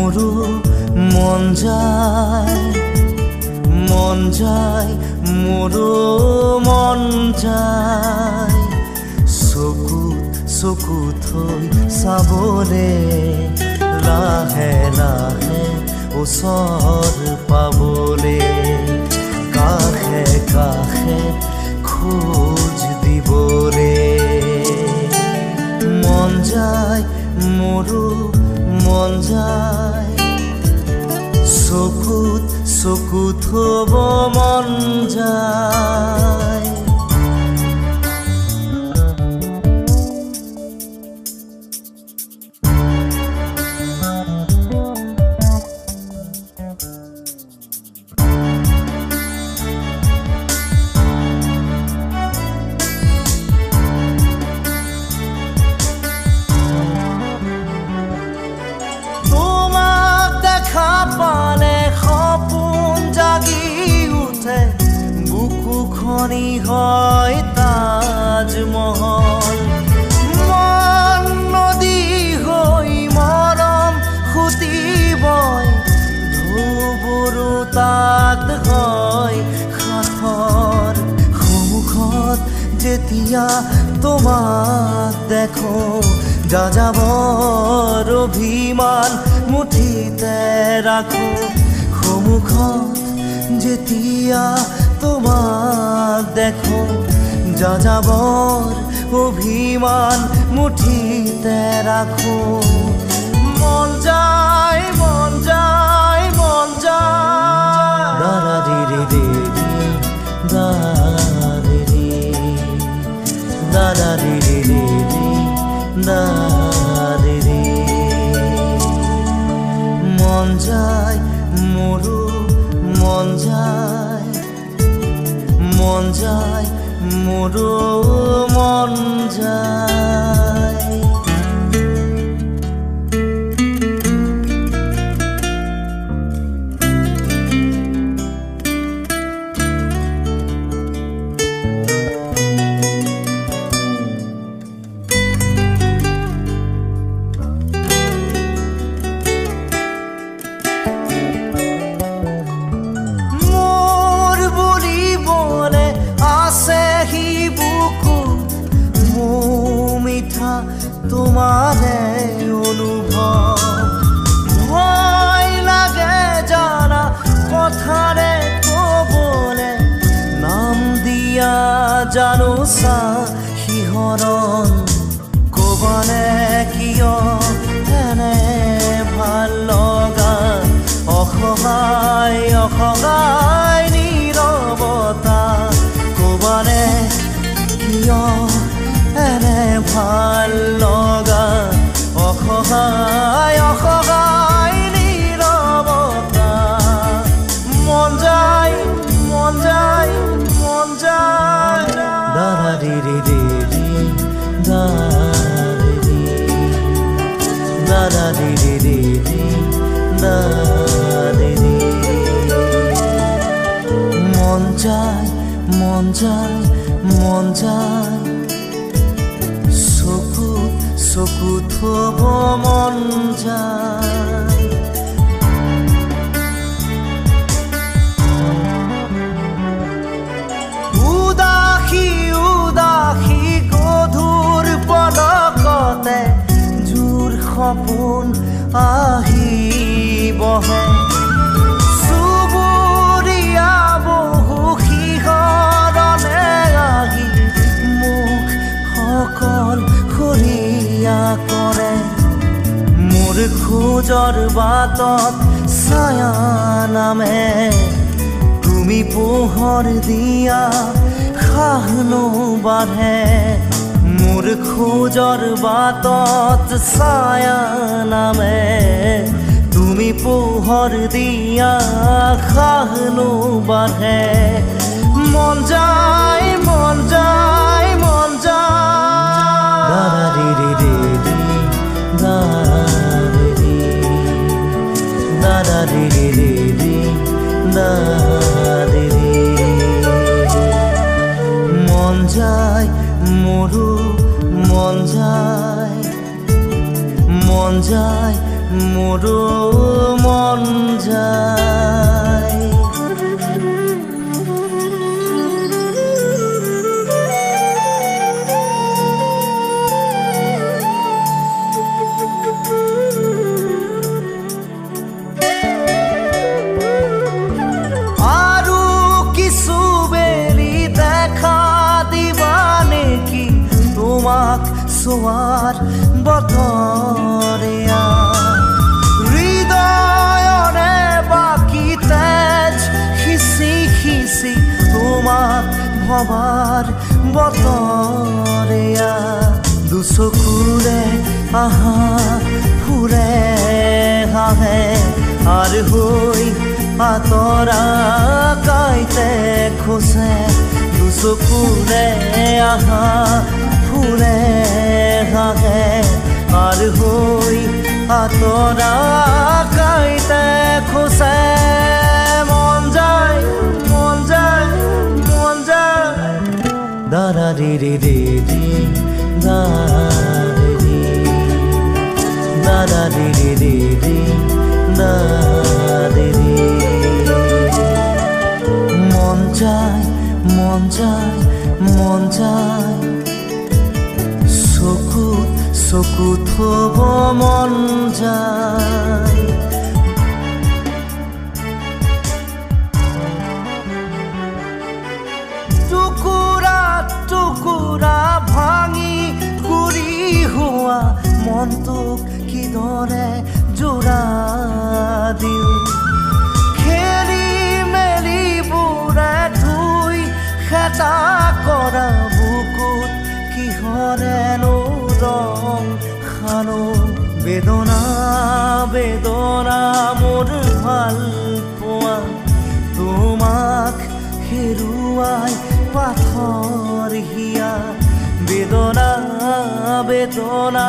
মোৰো মন যায় মোৰো মন যায় চকু থৈ চাবলে লাহে লাহে ওচৰ পাবলে কাষে কাষে খোজ দিবলে মন যায় মোৰো মন যায় চকুত থব মন যায় বুকুখনি হয় তাজমহল মন নদী হৈ মৰম সুতি বয় ঢৌবোৰো তাত হয় সাঁথৰ সন্মুখত যেতিয়া তোমাক দেখো যাযাবৰ অভিমান মুঠিতে ৰাখো সন্মুখত যেতিয়া তোমাক দেখো যাযাবৰ অভিমান মুঠিতে ৰাখো মন যায় দাৰা ৰে দাৰা ৰে মন যায় মোৰো মন যায় মোৰো মন যায় তোমাৰে অনুভৱ ভয় লাগে জানা কথাৰে কবলে নাম দিয়া জানো চা শিহৰণ কবানে কিয় এনে ভাল লগা অসহায় নীৰৱতা কবানে কিয় এনে ভাল লগা অসহায় নীৰৱতা মন যায় দাৰা ৰে দাৰা ৰে মন যায় চকুত থব মন যায় উদাসী গধুৰ পলকতে জোৰ সপোন আহি বহে চুবুৰীয়া বহু শিহৰণে আহি মুখ সকল খৰিয়া কৰে মোৰ খোজৰ বাটত ছায়া নামে তুমি পোহৰ দিয়া খাহনো বাঢ়ে মোৰ খোজৰ বাটত ছায়া নামে তুমি পোহৰ দিয়া খাহনো বাঢ়ে মন যায় দাৰা ৰে মন যায় মোৰো মন যায় মোৰো মন যায় সোয়াৰ বতৰিয়া হৃদয়ৰে বাকি তেজ খিচি খিচি তোমাক ভবাৰ বতৰিয়া দুচকুৰে আহা ফুৰে হাহে আৰ হৈ আতৰা কাইতে খোজে দুচকুৰে আহা ফুৰে হাহে আৰ হৈ আতৰা কাইতে খোজে মন যায় মন যায় মন যায় দাৰা ৰে ৰে ৰে ৰে দাৰা ৰে ৰে ৰে ৰে দাৰে রে মন যায় মন যায় মন যায় চকুত থব মন যায় টুকুৰা টুকুৰা ভাঙি গুৰি হোৱা মনটোক কিদৰে জোৰা দিওঁ খেলি মেলি বুঢ়া ধুই খেতা কৰা বুকুত কিহৰেনো ৰং খানো বেদনা বেদনা মোৰ ভাল পোৱা তোমাক হেৰুৱাই পাথৰ হিয়া বেদনা বেদনা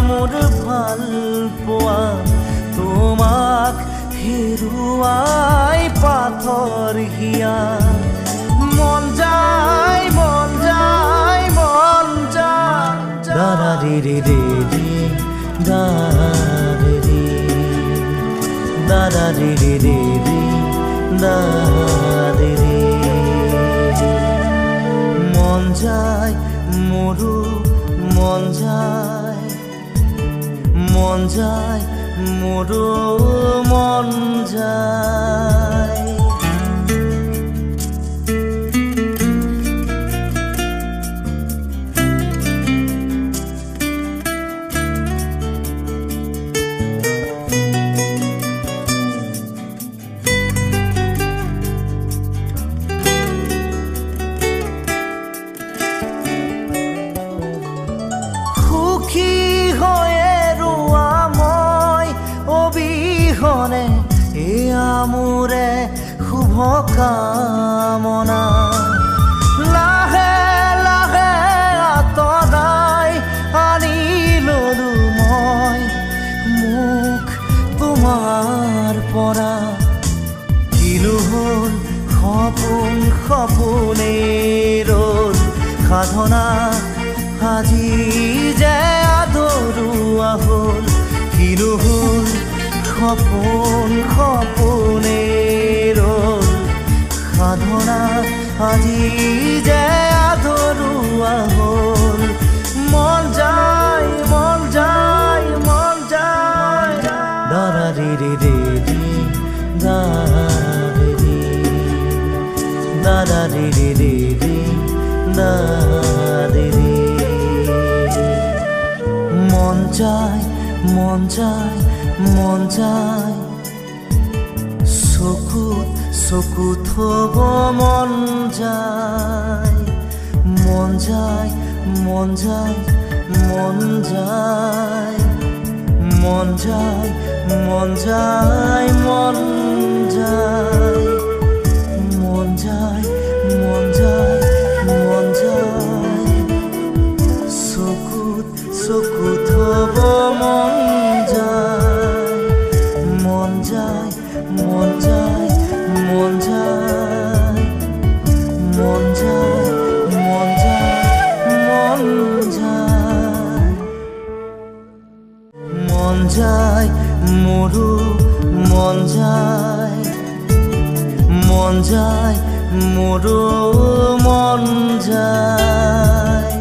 মোৰ ভাল পোৱা তোমাক হেৰুৱাই পাথৰ হিয়া মন যায় মন যায় মন যায় দাৰা ৰে ৰে ৰে ৰে দাৰে ৰে দাৰা ৰে ৰে ৰে ৰে দাৰে ৰে মন যায় মোৰো মন যায় মন যায় মোৰো মন যায় মোৰে শুভ কামনা লাহে লাহে আঁতৰাই আনি ললো মই মুখ তোমাৰ পৰা কিনো হ'ল সপোন সপোনে ৰ'ল সাধনা আজি যে আধৰুৱা হ'ল কিনো হ'ল সপোন সপোনে ৰ'ল সাধনা আজি যে আধৰুৱা হ'ল মন যায় মন যায় মন যায় দাৰা ৰে ৰে ৰে ৰে দাৰে ৰে দাৰা ৰে ৰে ৰে ৰে দাৰে রে মন যায় মন যায় মন যায় চকুত থব মন যায় মন যায় মন যায় মন যায় মন যায় মন যায় মন যায় মন যায় মন যায় মন যায় চকুত থব মন যায় মন যায় মন যায় মন যায় মন যায় মন যায় মন যায় মন যায় মোৰো মন যায়, মন যায়, মোৰো মন যায়।